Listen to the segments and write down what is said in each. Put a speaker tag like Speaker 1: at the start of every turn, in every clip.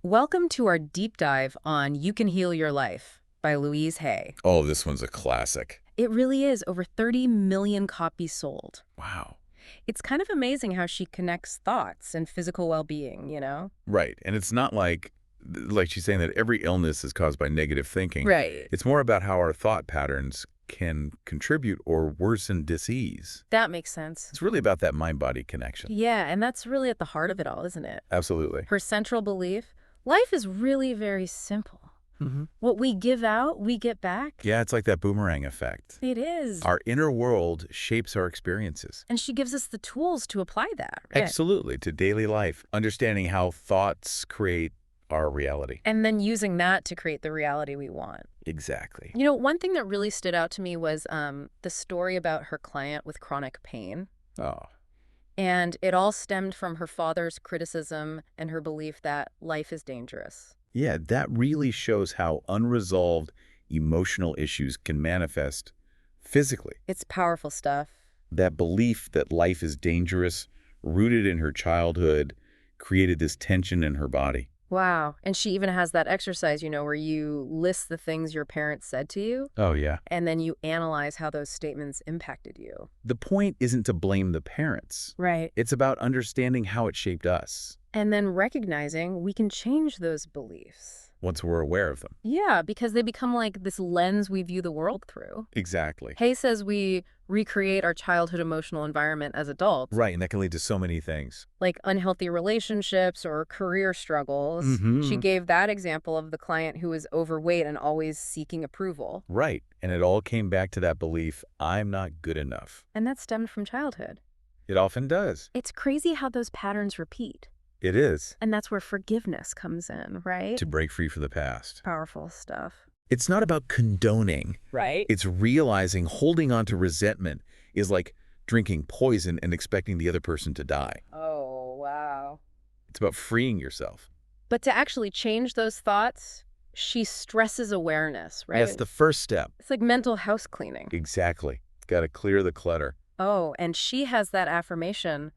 Speaker 1: Welcome to our deep dive on You Can Heal Your Life by Louise Hay.
Speaker 2: Oh, this one's a classic.
Speaker 1: It really is over 30 million copies sold.
Speaker 2: Wow.
Speaker 1: It's kind of amazing how she connects thoughts and physical well-being, you know?
Speaker 2: Right. And it's not like she's saying that every illness is caused by negative thinking.
Speaker 1: Right.
Speaker 2: It's more about how our thought patterns can contribute or worsen disease.
Speaker 1: That makes sense.
Speaker 2: It's really about that mind-body connection.
Speaker 1: Yeah, and that's really at the heart of it all, isn't it?
Speaker 2: Absolutely.
Speaker 1: Her central belief, life is really very simple.
Speaker 2: Mm-hmm.
Speaker 1: What we give out, we get back.
Speaker 2: Yeah, it's like that boomerang effect.
Speaker 1: It is.
Speaker 2: Our inner world shapes our experiences.
Speaker 1: And she gives us the tools to apply that, right?
Speaker 2: Absolutely, to daily life, understanding how thoughts create our reality.
Speaker 1: And then using that to create the reality we want.
Speaker 2: Exactly.
Speaker 1: You know, one thing that really stood out to me was the story about her client with chronic pain.
Speaker 2: Oh,
Speaker 1: And it all stemmed from her father's criticism and her belief that life is dangerous.
Speaker 2: yeah, that really shows how unresolved emotional issues can manifest physically.
Speaker 1: It's powerful stuff.
Speaker 2: That belief that life is dangerous, rooted in her childhood, created this tension in her body.
Speaker 1: Wow. And she even has that exercise, you know, where you list the things your parents said to you,
Speaker 2: Oh, yeah.
Speaker 1: and then you analyze how those statements impacted you.
Speaker 2: The point isn't to blame the parents.
Speaker 1: Right.
Speaker 2: It's about understanding how it shaped us
Speaker 1: And then recognizing we can change those beliefs.
Speaker 2: once we're aware of them.
Speaker 1: Yeah, because they become like this lens we view the world through.
Speaker 2: Exactly.
Speaker 1: Hay says we recreate our childhood emotional environment as adults,
Speaker 2: Right, and that can lead to so many things.
Speaker 1: like unhealthy relationships or career struggles.
Speaker 2: Mhm.
Speaker 1: She gave that example of the client who was overweight and always seeking approval.
Speaker 2: Right, and it all came back to that belief, I'm not good enough.
Speaker 1: And that stemmed from childhood.
Speaker 2: It often does.
Speaker 1: It's crazy how those patterns repeat.
Speaker 2: It is.
Speaker 1: And that's where forgiveness comes in, right?
Speaker 2: To break free from the past.
Speaker 1: Powerful stuff.
Speaker 2: It's not about condoning.
Speaker 1: Right?
Speaker 2: It's realizing holding on to resentment is like drinking poison and expecting the other person to die.
Speaker 1: Oh, wow.
Speaker 2: It's about freeing yourself.
Speaker 1: But to actually change those thoughts, she stresses awareness, right?
Speaker 2: That's the first step.
Speaker 1: It's like mental house cleaning.
Speaker 2: Exactly. Got to clear the clutter.
Speaker 1: Oh, and she has that affirmation,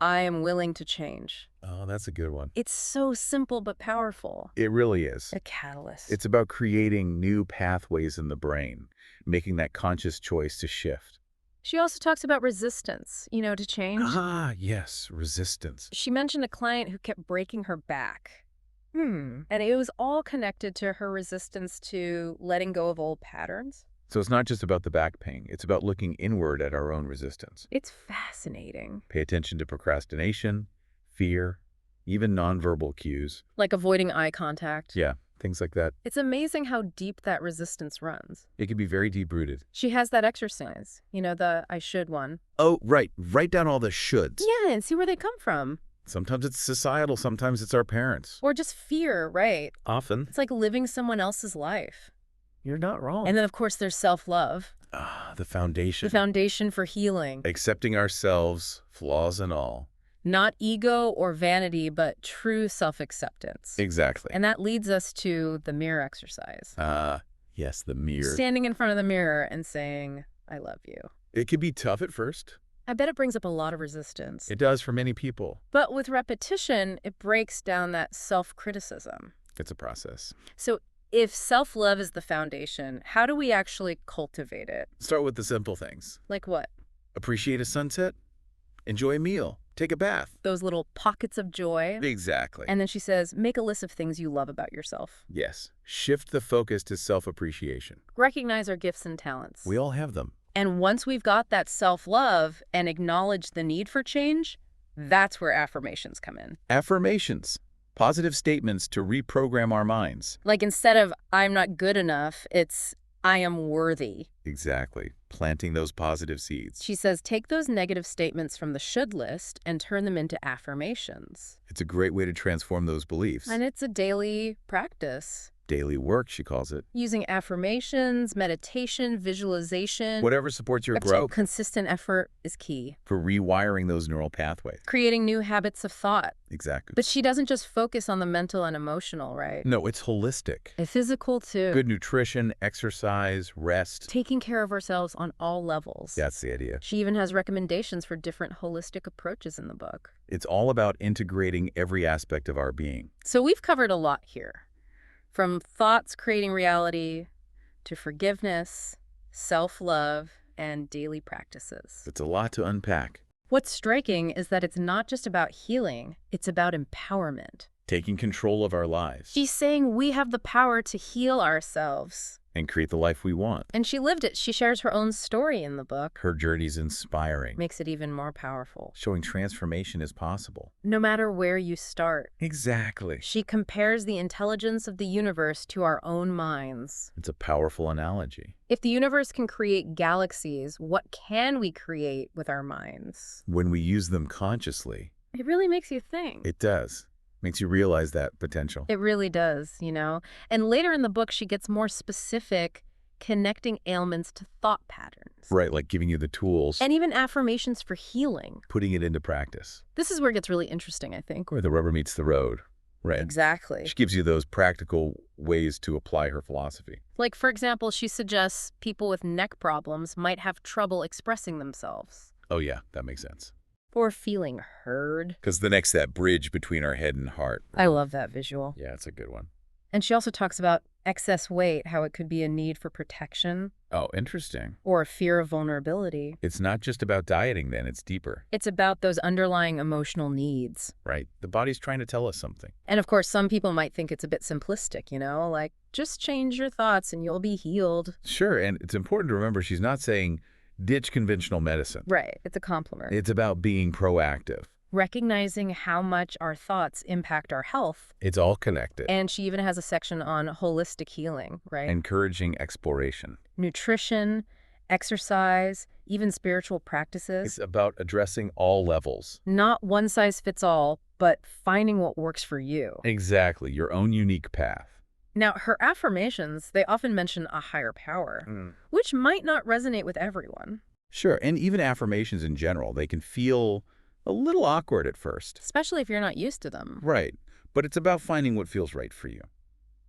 Speaker 1: I am willing to change.
Speaker 2: Oh, that's a good one.
Speaker 1: It's so simple but powerful.
Speaker 2: It really is.
Speaker 1: A catalyst.
Speaker 2: It's about creating new pathways in the brain, making that conscious choice to shift.
Speaker 1: She also talks about resistance, you know, to change.
Speaker 2: Ah, yes, resistance.
Speaker 1: She mentioned a client who kept breaking her back. And it was all connected to her resistance to letting go of old patterns.
Speaker 2: So it's not just about the back pain. It's about looking inward at our own resistance.
Speaker 1: It's fascinating.
Speaker 2: Pay attention to procrastination, fear, even nonverbal cues.
Speaker 1: Like avoiding eye contact.
Speaker 2: Yeah, things like that.
Speaker 1: It's amazing how deep that resistance runs.
Speaker 2: It can be very deep-rooted.
Speaker 1: She has that exercise, you know, the I should one.
Speaker 2: Oh, right. Write down all the shoulds.
Speaker 1: Yeah, and see where they come from.
Speaker 2: Sometimes it's societal, sometimes it's our parents.
Speaker 1: Or just fear, right?
Speaker 2: Often.
Speaker 1: It's like living someone else's life.
Speaker 2: You're not wrong.
Speaker 1: And then, of course, there's self-love.
Speaker 2: The foundation.
Speaker 1: The foundation for healing.
Speaker 2: Accepting ourselves, flaws and all.
Speaker 1: Not ego or vanity, but true self-acceptance.
Speaker 2: Exactly.
Speaker 1: And that leads us to the mirror exercise.
Speaker 2: Yes, the mirror.
Speaker 1: Standing in front of the mirror and saying, I love you.
Speaker 2: It can be tough at first.
Speaker 1: I bet it brings up a lot of resistance.
Speaker 2: It does for many people.
Speaker 1: But with repetition, it breaks down that self-criticism.
Speaker 2: It's a process.
Speaker 1: So if self-love is the foundation, how do we actually cultivate it?
Speaker 2: Start with the simple things.
Speaker 1: Like what?
Speaker 2: Appreciate a sunset. Enjoy a meal. Take a bath.
Speaker 1: Those little pockets of joy.
Speaker 2: Exactly.
Speaker 1: And then she says, make a list of things you love about yourself.
Speaker 2: Yes. Shift the focus to self-appreciation.
Speaker 1: Recognize our gifts and talents.
Speaker 2: We all have them.
Speaker 1: And once we've got that self-love and acknowledge the need for change, that's where affirmations come in.
Speaker 2: Affirmations. Positive statements to reprogram our minds.
Speaker 1: Like instead of, I'm not good enough, it's, I am worthy.
Speaker 2: Exactly. Planting those positive seeds.
Speaker 1: She says, take those negative statements from the should list and turn them into affirmations.
Speaker 2: It's a great way to transform those beliefs.
Speaker 1: And it's a daily practice.
Speaker 2: Daily work, she calls it.
Speaker 1: Using affirmations, meditation, visualization.
Speaker 2: Whatever supports your
Speaker 1: Except
Speaker 2: growth
Speaker 1: consistent effort is key.
Speaker 2: for rewiring those neural pathways.
Speaker 1: Creating new habits of thought.
Speaker 2: Exactly.
Speaker 1: But she doesn't just focus on the mental and emotional, right?
Speaker 2: No, it's holistic.
Speaker 1: And physical, too.
Speaker 2: Good nutrition, exercise, rest.
Speaker 1: Taking care of ourselves on all levels.
Speaker 2: That's the idea.
Speaker 1: She even has recommendations for different holistic approaches in the book.
Speaker 2: It's all about integrating every aspect of our being.
Speaker 1: So we've covered a lot here. From thoughts creating reality to forgiveness, self-love, and daily practices.
Speaker 2: It's a lot to unpack.
Speaker 1: What's striking is that it's not just about healing, it's about empowerment.
Speaker 2: Taking control of our lives.
Speaker 1: She's saying we have the power to heal ourselves.
Speaker 2: And create the life we want.
Speaker 1: And she lived it. She shares her own story in the book.
Speaker 2: Her journey's inspiring.
Speaker 1: Makes it even more powerful.
Speaker 2: Showing transformation is possible.
Speaker 1: No matter where you start.
Speaker 2: Exactly.
Speaker 1: She compares the intelligence of the universe to our own minds.
Speaker 2: It's a powerful analogy.
Speaker 1: If the universe can create galaxies, what can we create with our minds?
Speaker 2: When we use them consciously.
Speaker 1: It really makes you think.
Speaker 2: It does. Makes you realize that potential.
Speaker 1: It really does, you know? And later in the book, she gets more specific, connecting ailments to thought patterns.
Speaker 2: Right, like giving you the tools.
Speaker 1: And even affirmations for healing.
Speaker 2: Putting it into practice.
Speaker 1: This is where it gets really interesting, I think.
Speaker 2: Where the rubber meets the road. Right.
Speaker 1: Exactly.
Speaker 2: She gives you those practical ways to apply her philosophy.
Speaker 1: Like, for example, she suggests people with neck problems might have trouble expressing themselves.
Speaker 2: Oh yeah, that makes sense.
Speaker 1: Or feeling heard.
Speaker 2: Because the next, that bridge between our head and heart.
Speaker 1: I love that visual.
Speaker 2: Yeah, it's a good one.
Speaker 1: And she also talks about excess weight, how it could be a need for protection.
Speaker 2: Oh, interesting.
Speaker 1: Or a fear of vulnerability.
Speaker 2: It's not just about dieting then, it's deeper.
Speaker 1: It's about those underlying emotional needs.
Speaker 2: Right. The body's trying to tell us something.
Speaker 1: And of course, some people might think it's a bit simplistic, you know, like just change your thoughts and you'll be healed.
Speaker 2: Sure, and it's important to remember she's not saying ditch conventional medicine.
Speaker 1: Right. It's a compliment.
Speaker 2: It's about being proactive.
Speaker 1: Recognizing how much our thoughts impact our health.
Speaker 2: It's all connected.
Speaker 1: And she even has a section on holistic healing, right?
Speaker 2: Encouraging exploration.
Speaker 1: Nutrition, exercise, even spiritual practices.
Speaker 2: It's about addressing all levels.
Speaker 1: Not one size fits all, but finding what works for you.
Speaker 2: Exactly, your own unique path.
Speaker 1: Now, her affirmations, they often mention a higher power, which might not resonate with everyone.
Speaker 2: Sure, and even affirmations in general, they can feel a little awkward at first.
Speaker 1: Especially if you're not used to them.
Speaker 2: Right, but it's about finding what feels right for you.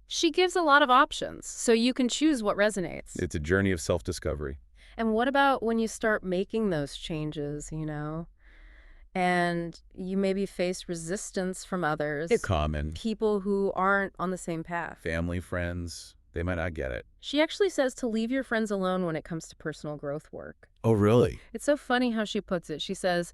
Speaker 1: She gives a lot of options, so you can choose what resonates.
Speaker 2: It's a journey of self-discovery.
Speaker 1: And what about when you start making those changes, you know? And you maybe face resistance from others.
Speaker 2: It's common.
Speaker 1: People who aren't on the same path.
Speaker 2: Family, friends, they might not get it.
Speaker 1: She actually says to leave your friends alone when it comes to personal growth work.
Speaker 2: Oh, really?
Speaker 1: It's so funny how she puts it. She says,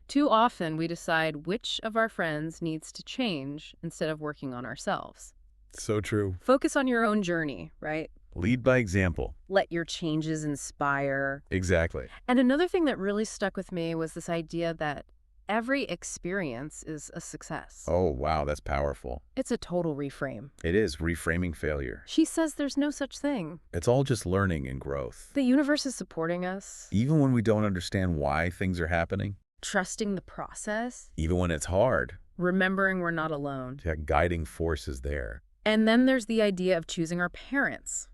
Speaker 1: too often we decide which of our friends needs to change instead of working on ourselves.
Speaker 2: So true.
Speaker 1: Focus on your own journey, right?
Speaker 2: Lead by example.
Speaker 1: Let your changes inspire.
Speaker 2: Exactly.
Speaker 1: And another thing that really stuck with me was this idea that every experience is a success.
Speaker 2: Oh, wow, that's powerful.
Speaker 1: It's a total reframe.
Speaker 2: It is reframing failure.
Speaker 1: She says there's no such thing.
Speaker 2: It's all just learning and growth.
Speaker 1: The universe is supporting us.
Speaker 2: Even when we don't understand why things are happening.
Speaker 1: Trusting the process.
Speaker 2: Even when it's hard.
Speaker 1: Remembering we're not alone.
Speaker 2: That guiding force is there.
Speaker 1: And then there's the idea of choosing our parents.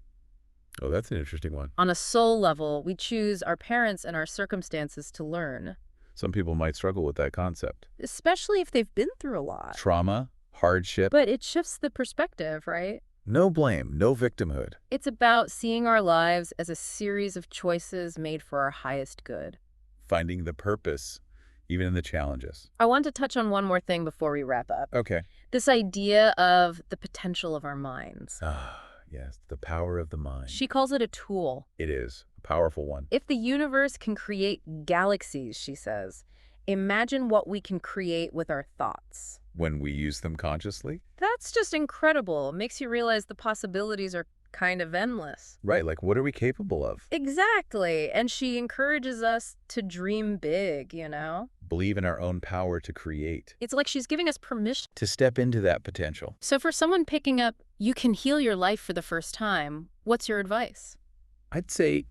Speaker 2: Oh, that's an interesting one.
Speaker 1: On a soul level, we choose our parents and our circumstances to learn.
Speaker 2: Some people might struggle with that concept.
Speaker 1: Especially if they've been through a lot.
Speaker 2: Trauma, hardship.
Speaker 1: But it shifts the perspective, right?
Speaker 2: No blame, no victimhood.
Speaker 1: It's about seeing our lives as a series of choices made for our highest good.
Speaker 2: Finding the purpose, even in the challenges.
Speaker 1: I want to touch on one more thing before we wrap up.
Speaker 2: Okay.
Speaker 1: This idea of the potential of our minds.
Speaker 2: Ah, yes, the power of the mind.
Speaker 1: She calls it a tool.
Speaker 2: It is a powerful one.
Speaker 1: If the universe can create galaxies, she says, imagine what we can create with our thoughts.
Speaker 2: When we use them consciously?
Speaker 1: That's just incredible. It makes you realize the possibilities are kind of endless.
Speaker 2: Right, like what are we capable of?
Speaker 1: Exactly. And she encourages us to dream big, you know?
Speaker 2: Believe in our own power to create.
Speaker 1: It's like she's giving us permission
Speaker 2: To step into that potential.
Speaker 1: So for someone picking up, you can heal your life for the first time, what's your advice?
Speaker 2: I'd say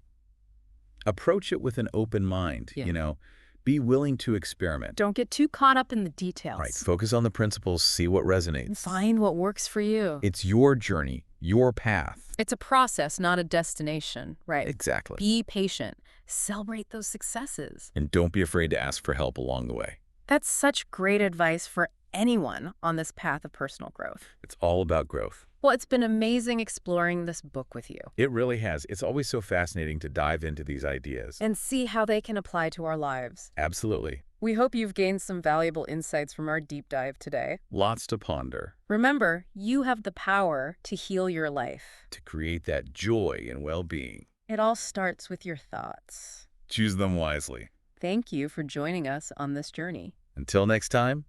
Speaker 2: approach it with an open mind,
Speaker 1: Yeah.
Speaker 2: you know. Be willing to experiment.
Speaker 1: Don't get too caught up in the
Speaker 2: Right.
Speaker 1: details.
Speaker 2: Focus on the principles, see what
Speaker 1: And
Speaker 2: resonates.
Speaker 1: find what works for you.
Speaker 2: It's your journey, your path.
Speaker 1: It's a process, not a destination, right?
Speaker 2: Exactly.
Speaker 1: Be patient. Celebrate those successes.
Speaker 2: And don't be afraid to ask for help along the way.
Speaker 1: That's such great advice for anyone on this path of personal growth.
Speaker 2: It's all about growth.
Speaker 1: Well, it's been amazing exploring this book with you
Speaker 2: It really has. It's always so fascinating to dive into these ideas.
Speaker 1: and see how they can apply to our lives.
Speaker 2: Absolutely.
Speaker 1: We hope you've gained some valuable insights from our deep dive today.
Speaker 2: Lots to ponder.
Speaker 1: Remember, you have the power to heal your life.
Speaker 2: To create that joy and well-being.
Speaker 1: It all starts with your thoughts.
Speaker 2: Choose them wisely.
Speaker 1: Thank you for joining us on this journey.
Speaker 2: Until next time.